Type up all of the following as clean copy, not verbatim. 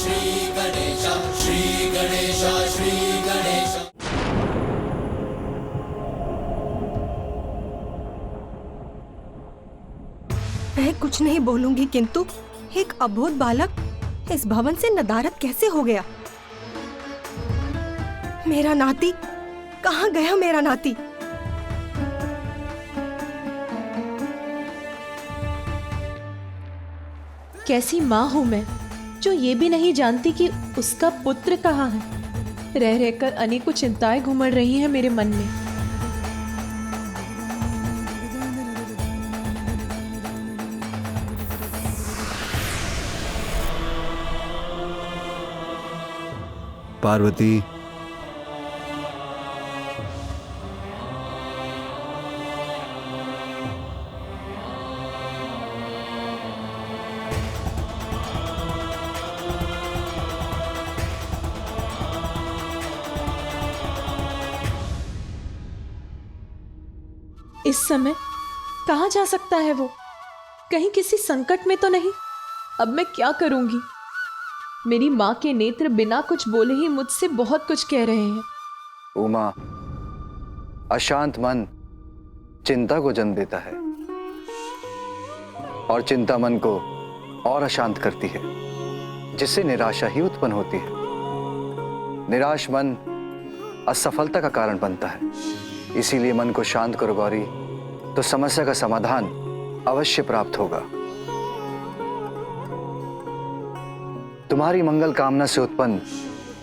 श्री गणेश, श्री गणेश, श्री गणेश। मैं कुछ नहीं बोलूंगी, किंतु एक अबोध बालक इस भवन से नदारद कैसे हो गया? मेरा नाती कहाँ गया? मेरा नाती कैसी माँ हूँ मैं जो ये भी नहीं जानती कि उसका पुत्र कहाँ है। रह रहकर अनेकों चिंताएं घुमड़ रही हैं मेरे मन में। पार्वती, इस समय कहाँ जा सकता है वो? कहीं किसी संकट में तो नहीं? अब मैं क्या करूंगी? मेरी माँ के नेत्र बिना कुछ बोले ही मुझसे बहुत कुछ कह रहे हैं। उमा, अशांत मन चिंता को जन्म देता है और चिंता मन को और अशांत करती है, जिससे निराशा ही उत्पन्न होती है। निराश मन असफलता का कारण बनता है। इसीलिए मन को शांत करो गौरी, तो समस्या का समाधान अवश्य प्राप्त होगा। तुम्हारी मंगल कामना से उत्पन्न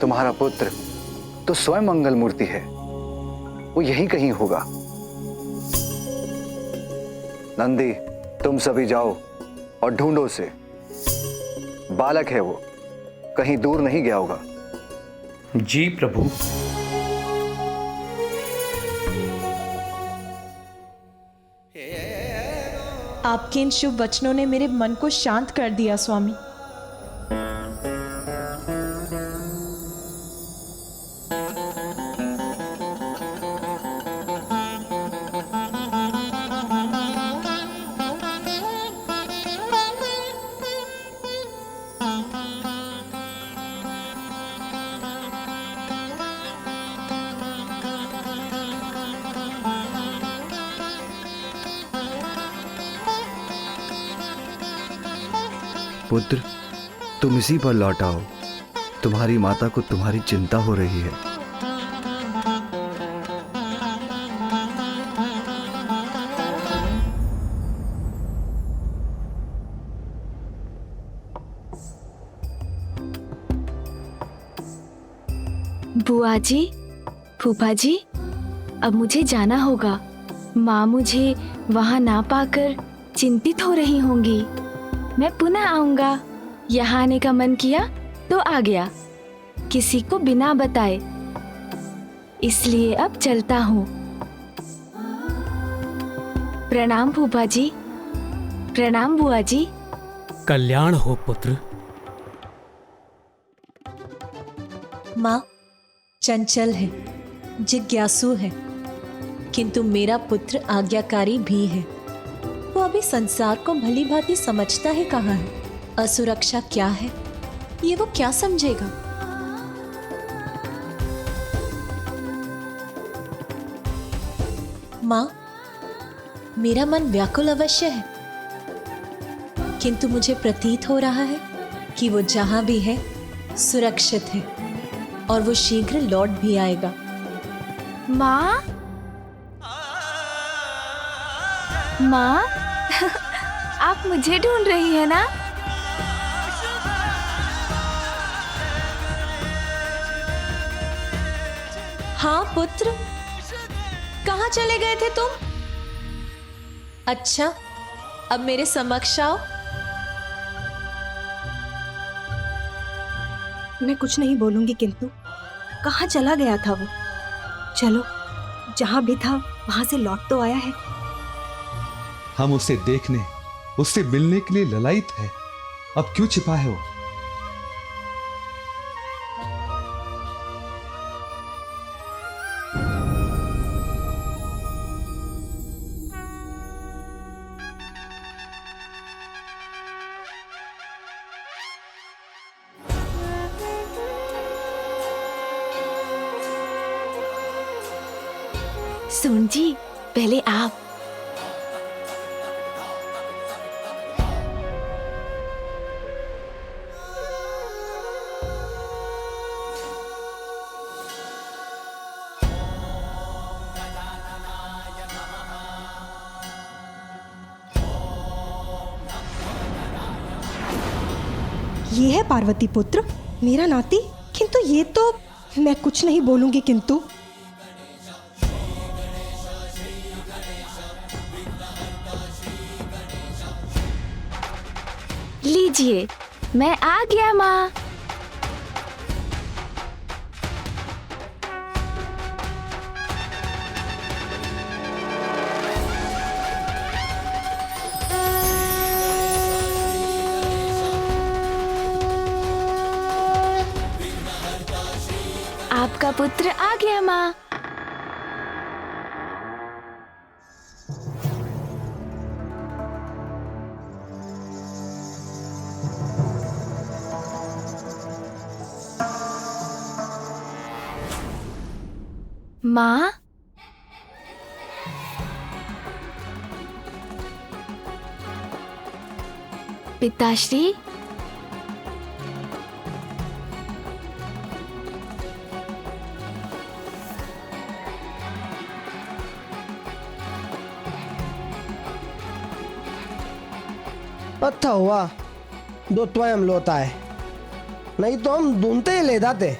तुम्हारा पुत्र तो स्वयं मंगल मूर्ति है, वो यहीं कहीं होगा। नंदी, तुम सभी जाओ और ढूंढो उसे। बालक है वो, कहीं दूर नहीं गया होगा। जी प्रभु। आपके इन शुभ वचनों ने मेरे मन को शांत कर दिया स्वामी। पुत्र, तुम इसी पर लौट आओ। तुम्हारी माता को तुम्हारी चिंता हो रही है। बुआ जी, फूफा जी, अब मुझे जाना होगा। माँ मुझे वहाँ ना पाकर चिंतित हो रही होंगी। मैं पुनः आऊंगा। यहाँ आने का मन किया तो आ गया, किसी को बिना बताए। इसलिए अब चलता हूँ। प्रणाम फूफा जी, प्रणाम बुआ जी। कल्याण हो पुत्र। माँ चंचल है, जिज्ञासु है, किंतु मेरा पुत्र आज्ञाकारी भी है। वो अभी संसार को भली भांति समझता है कहाँ है, असुरक्षा क्या है, ये वो क्या समझेगा। माँ, मेरा मन व्याकुल अवश्य है, किंतु मुझे प्रतीत हो रहा है कि वो जहां भी है सुरक्षित है और वो शीघ्र लौट भी आएगा। माँ, माँ, आप मुझे ढूंढ रही है ना? हाँ पुत्र, कहाँ चले गए थे तुम? अच्छा, अब मेरे समक्ष आओ। मैं कुछ नहीं बोलूंगी, किंतु कहाँ चला गया था वो? चलो, जहां भी था वहां से लौट तो आया है। हम उसे देखने, उससे मिलने के लिए ललायित है। अब क्यों छिपा है वो? सुन जी, पहले आप। ये है पार्वती पुत्र, मेरा नाती। किंतु ये तो मैं कुछ नहीं बोलूंगी किंतु। लीजिए, मैं आ गया माँ। आपका पुत्र आ गया माँ। माँ, पिताश्री, अच्छा हुआ दो स्वयं लोता है, नहीं तो हम ढूंढते ही ले जाते।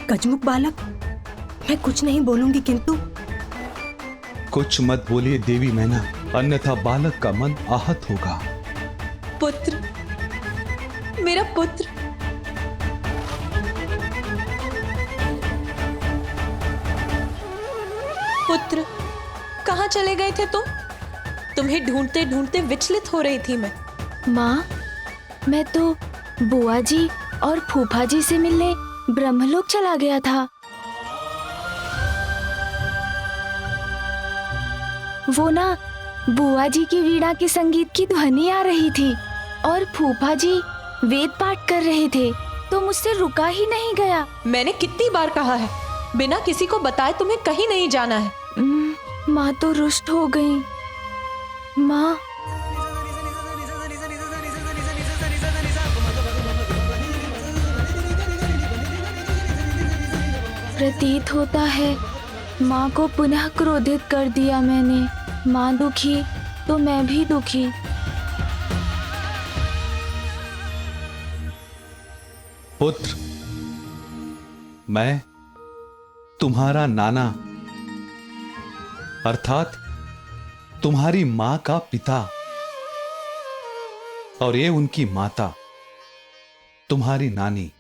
गजमुख बालक, मैं कुछ नहीं बोलूंगी किंतु। कुछ मत बोलिए देवी मैना, अन्यथा बालक का मन आहत होगा। पुत्र, मेरा पुत्र। पुत्र, कहाँ चले गए थे तुम? तुम्हें ढूंढते ढूंढते विचलित हो रही थी मैं। माँ, मैं तो बुआ जी और फूफा जी से मिलने ब्रह्मलोक चला गया था। वो ना बुआ जी की वीणा के संगीत की ध्वनि आ रही थी और फूफा जी वेद पाठ कर रहे थे, तो मुझसे रुका ही नहीं गया। मैंने कितनी बार कहा है, बिना किसी को बताए तुम्हें कहीं नहीं जाना है। माँ तो रुष्ट हो गई। माँ, प्रतीत होता है माँ को पुनः क्रोधित कर दिया मैंने। माँ दुखी तो मैं भी दुखी। पुत्र, मैं तुम्हारा नाना अर्थात तुम्हारी मां का पिता और ये उनकी माता तुम्हारी नानी।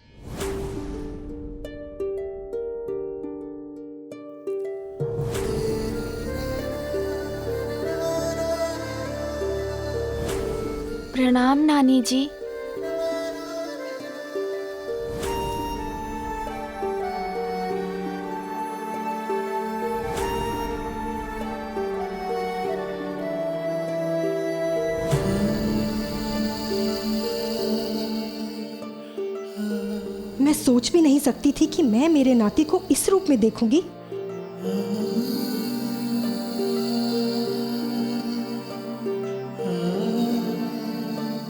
प्रणाम नानी जी। मैं सोच भी नहीं सकती थी कि मैं मेरे नाती को इस रूप में देखूंगी।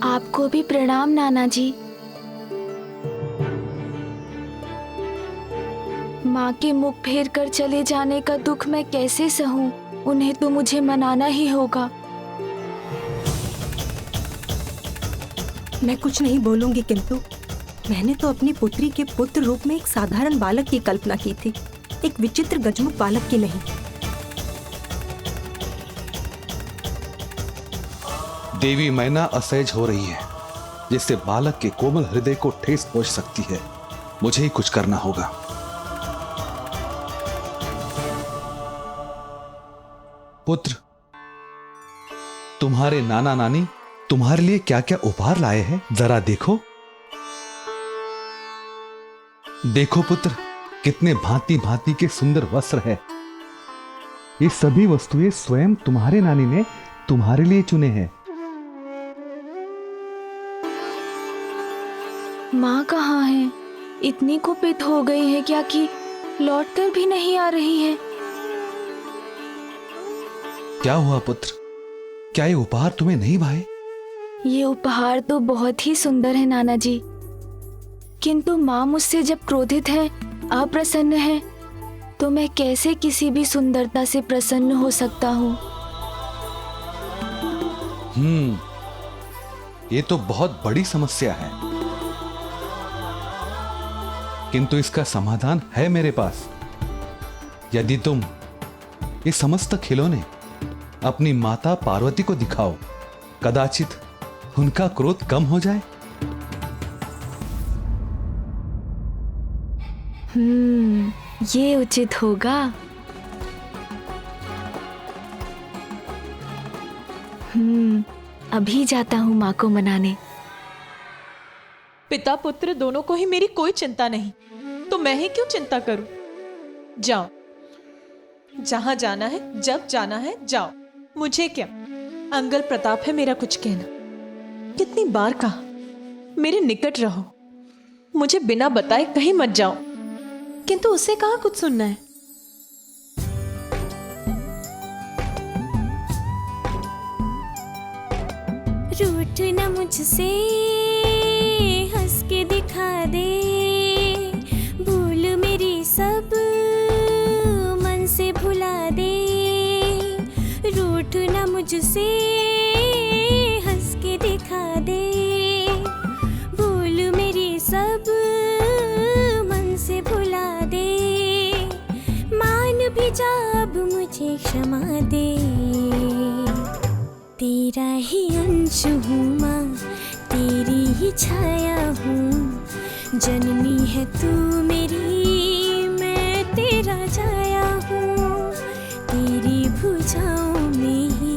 आपको भी प्रणाम नाना जी। माँ के मुख फेर कर चले जाने का दुख मैं कैसे सहूं? उन्हें तो मुझे मनाना ही होगा। मैं कुछ नहीं बोलूंगी किंतु मैंने तो अपनी पुत्री के पुत्र रूप में एक साधारण बालक की कल्पना की थी, एक विचित्र गजमुख बालक की नहीं। देवी मैना असहज हो रही है, जिससे बालक के कोमल हृदय को ठेस पहुंच सकती है। मुझे ही कुछ करना होगा। पुत्र, तुम्हारे नाना नानी तुम्हारे लिए क्या क्या उपहार लाए हैं, जरा देखो। देखो पुत्र, कितने भांति भांति के सुंदर वस्त्र है। ये सभी वस्तुएं स्वयं तुम्हारे नानी ने तुम्हारे लिए चुने हैं। माँ कहाँ है? इतनी कुपित हो गई है क्या कि लौट कर भी नहीं आ रही है। क्या हुआ पुत्र? क्या ये उपहार तुम्हें नहीं भाए? ये उपहार तो बहुत ही सुंदर है नाना जी, किंतु माँ मुझसे जब क्रोधित है, अप्रसन्न है, तो मैं कैसे किसी भी सुंदरता से प्रसन्न हो सकता हूँ? ये तो बहुत बड़ी समस्या है, किंतु इसका समाधान है मेरे पास। यदि तुम ये समस्त खिलौने अपनी माता पार्वती को दिखाओ, कदाचित उनका क्रोध कम हो जाए। ये उचित होगा। अभी जाता हूँ माँ को मनाने। पिता पुत्र दोनों को ही मेरी कोई चिंता नहीं, तो मैं ही क्यों चिंता करूं? जाओ, जहां जाना है, जब जाना है जाओ, मुझे क्या। अंगल प्रताप है मेरा कुछ कहना। कितनी बार कहा मेरे निकट रहो, मुझे बिना बताए कहीं मत जाओ, किंतु उसे कहाँ कुछ सुनना है। रूठ न मुझसे, हंस के दिखा दे, भूल मेरी सब मन से भुला दे। रूठ न मुझसे, हंस के दिखा दे, भूल मेरी सब मन से भुला दे। मान भी जा अब मुझे क्षमा दे, तेरा ही अंश हूँ माँ, तेरी ही छाया हूँ। जननी है तू मेरी, मैं तेरा जाया हूँ। तेरी भुजाओं में ही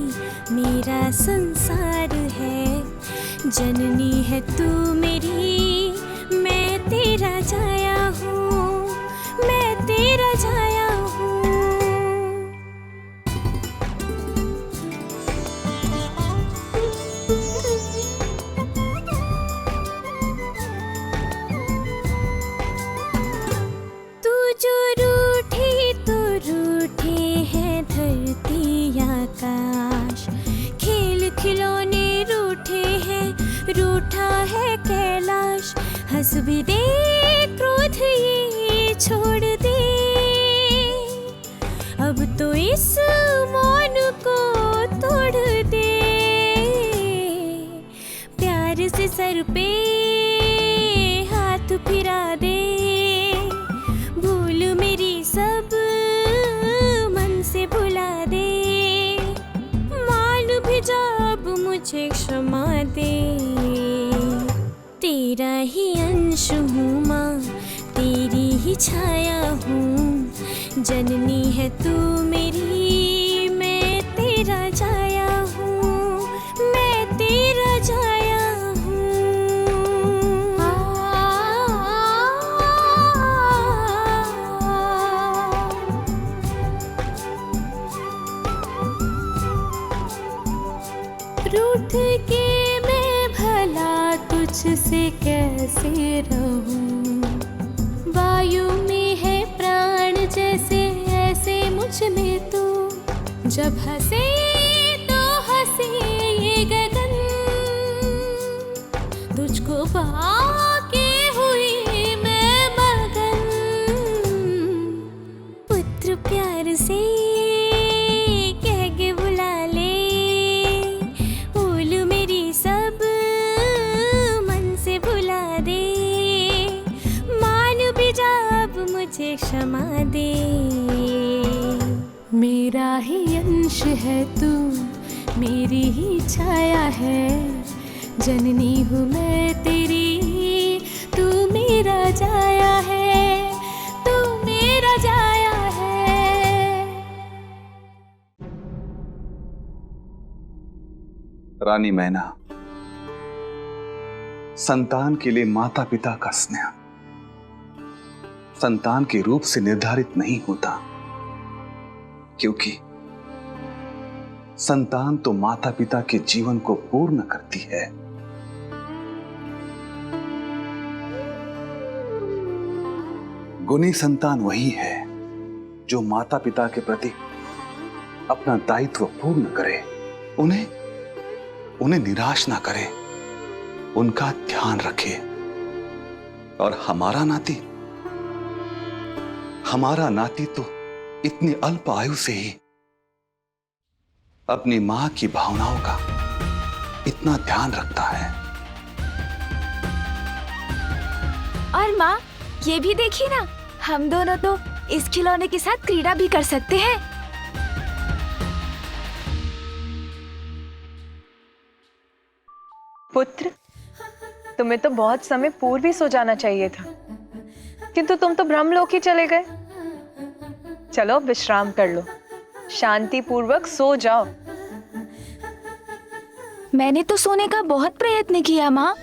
मेरा संसार है। जननी है तू मेरी, मैं तेरा जाया हूँ, मैं तेरा जाया हूँ। तू जो रूठी तो रूठे हैं धरती आकाश, खेल खिलौने रूठे हैं, रूठा है कैलाश। हंस भी दे, क्रोध ये छोड़ दे, अब तो इस मौन को तोड़ दे। प्यार से सर पे हाथ फिरा दे, भूल मेरी सब मन से भुला दे। मान भी जा अब मुझे क्षमा दे, तेरा ही अंश हूँ माँ, तेरी ही छाया हूँ। जननी है तू मेरी, मैं तेरा जाया हूँ, मैं तेरा जाया हूँ। रूठ के मैं भला तुझसे कैसे रहूं, वायु में है प्राण जैसे, ऐसे मुझ में तू। जब हंसे तो हंसे ये गगन, तुझको पाके हुई मैं मगन। पुत्र प्यार से कह के बुला ले, भूल मेरी सब मन से भुला दे। मान भी जा अब मुझे क्षमा दे, मेरा ही अंश है तू, मेरी ही छाया है। जननी हूँ मैं तेरी, तू मेरा जाया है, तू मेरा जाया है। रानी मैना, संतान के लिए माता पिता का स्नेह संतान के रूप से निर्धारित नहीं होता, क्योंकि संतान तो माता पिता के जीवन को पूर्ण करती है। गुणी संतान वही है जो माता पिता के प्रति अपना दायित्व पूर्ण करे, उन्हें निराश ना करे, उनका ध्यान रखे। और हमारा नाती तो इतनी अल्प आयु से ही अपनी मां की भावनाओं का इतना ध्यान रखता है। और माँ, ये भी देखिए ना, हम दोनों तो इस खिलौने के साथ क्रीड़ा भी कर सकते हैं। पुत्र, तुम्हें तो बहुत समय पूर्व ही सो जाना चाहिए था, किंतु तुम तो ब्रह्मलोक ही चले गए। चलो विश्राम कर लो, शांति पूर्वक सो जाओ। मैंने तो सोने का बहुत प्रयत्न किया माँ,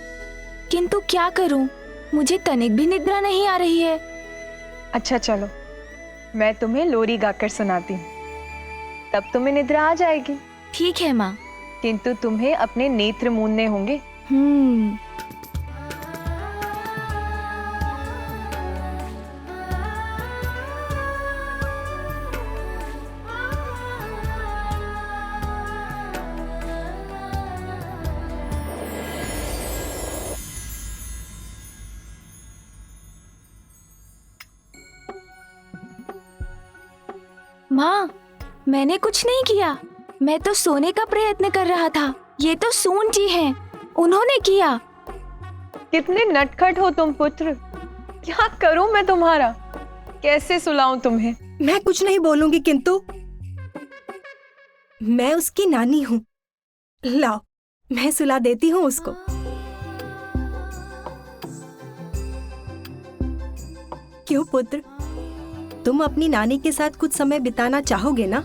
किंतु क्या करूं, मुझे तनिक भी निद्रा नहीं आ रही है। अच्छा चलो, मैं तुम्हें लोरी गाकर सुनाती हूँ, तब तुम्हें निद्रा आ जाएगी। ठीक है माँ। किंतु तुम्हें अपने नेत्र मूंदने होंगे। माँ, मैंने कुछ नहीं किया, मैं तो सोने का प्रयत्न कर रहा था। ये तो सून जी हैं, उन्होंने किया। कितने नटखट हो तुम पुत्र, क्या करूं मैं तुम्हारा, कैसे सुलाऊं तुम्हें? मैं कुछ नहीं बोलूंगी, किंतु मैं उसकी नानी हूँ। लाओ, मैं सुला देती हूँ उसको। क्यों पुत्र, तुम अपनी नानी के साथ कुछ समय बिताना चाहोगे ना?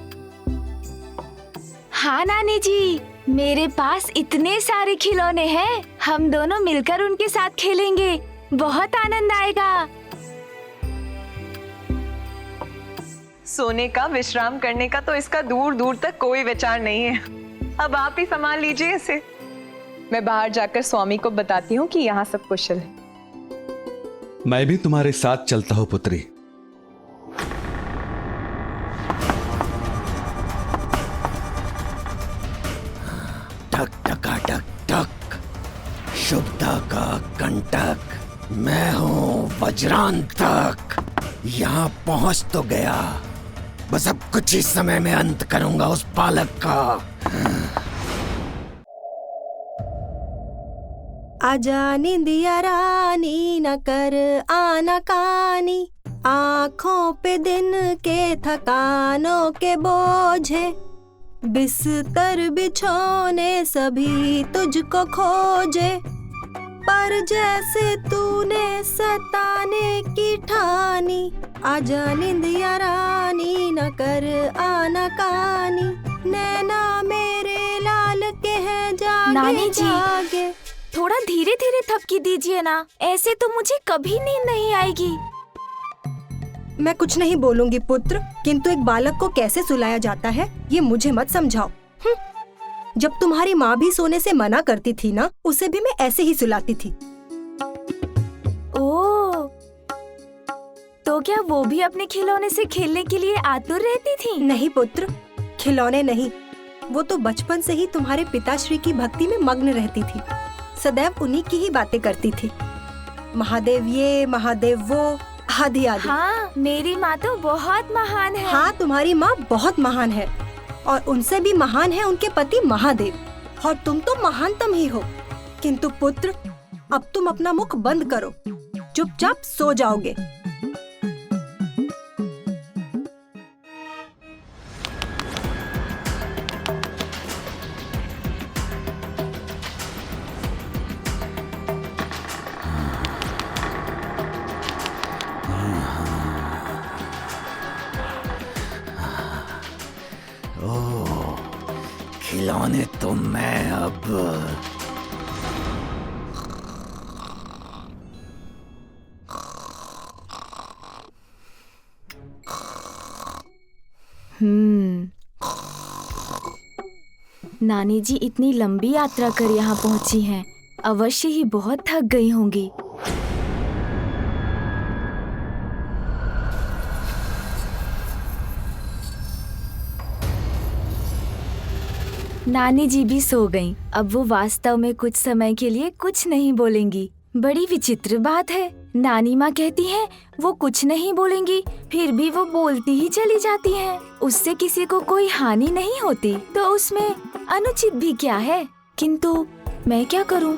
हाँ नानी जी, मेरे पास इतने सारे खिलौने हैं, हम दोनों मिलकर उनके साथ खेलेंगे, बहुत आनंद आएगा। सोने का, विश्राम करने का तो इसका दूर दूर तक कोई विचार नहीं है। अब आप ही संभाल लीजिए इसे। मैं बाहर जाकर स्वामी को बताती हूँ कि यहाँ सब कुशल है। मैं भी तुम्हारे साथ चलता हूँ पुत्री। टक टका टक टक, शुभता का कंटक, मैं हूँ वज्रांतक। यहाँ पहुंच तो गया, बस अब कुछ ही समय में अंत करूंगा उस बालक का। आजा निंदिया रानी, न कर आनाकानी, आँखों पे दिन के थकानों के बोझे, बिस्तर बिछोने सभी तुझको खोजे, पर जैसे तूने सताने की ठानी, आजा निंदिया रानी, न कर आनाकानी, नैना मेरे लाल के हैं जागे नानी जी, जागे। थोड़ा धीरे धीरे थपकी दीजिए ना, ऐसे तो मुझे कभी नींद नहीं आएगी। मैं कुछ नहीं बोलूंगी पुत्र, किंतु एक बालक को कैसे सुलाया जाता है ये मुझे मत समझाओ। जब तुम्हारी माँ भी सोने से मना करती थी ना, उसे भी मैं ऐसे ही सुलाती थी। ओह, तो क्या वो भी अपने खिलौने से खेलने के लिए आतुर रहती थी? नहीं पुत्र, खिलौने नहीं, वो तो बचपन से ही तुम्हारे पिताश्री की भक्ति में मग्न रहती थी, सदैव उन्हीं की ही बातें करती थी। महादेव ये, महादेव वो, आदि आदि। हाँ, मेरी माँ तो बहुत महान है। हाँ, तुम्हारी माँ बहुत महान है, और उनसे भी महान है उनके पति महादेव, और तुम तो महानतम ही हो। किंतु पुत्र, अब तुम अपना मुख बंद करो, चुपचाप सो जाओगे। खिलौने तो मैं अब नानी जी इतनी लंबी यात्रा कर यहाँ पहुँची हैं, अवश्य ही बहुत थक गई होंगी। नानी जी भी सो गईं। अब वो वास्तव में कुछ समय के लिए कुछ नहीं बोलेंगी। बड़ी विचित्र बात है। नानी माँ कहती हैं वो कुछ नहीं बोलेंगी, फिर भी वो बोलती ही चली जाती हैं। उससे किसी को कोई हानि नहीं होती, तो उसमें अनुचित भी क्या है। किंतु मैं क्या करूँ?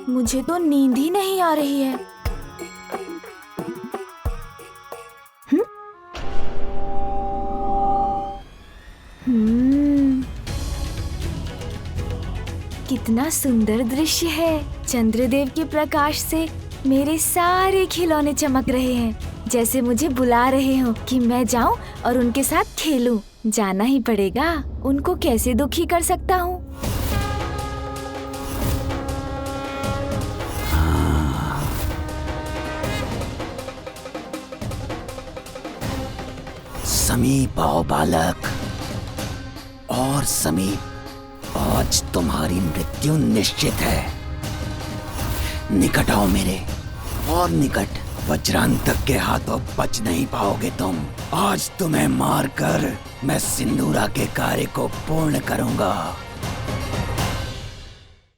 मुझे तो नींद ही नहीं आ रही है। कितना सुंदर दृश्य है। चंद्रदेव के प्रकाश से मेरे सारे खिलौने चमक रहे हैं, जैसे मुझे बुला रहे हो कि मैं जाऊं और उनके साथ खेलूं। जाना ही पड़ेगा, उनको कैसे दुखी कर सकता हूँ। समीप आओ बालक, और समीप। आज तुम्हारी मृत्यु निश्चित है। निकट आओ मेरे, और निकट। वज्रांतक के हाथों बच नहीं पाओगे तुम। आज तुम्हें मारकर मैं सिंदूरा के कार्य को पूर्ण करूंगा।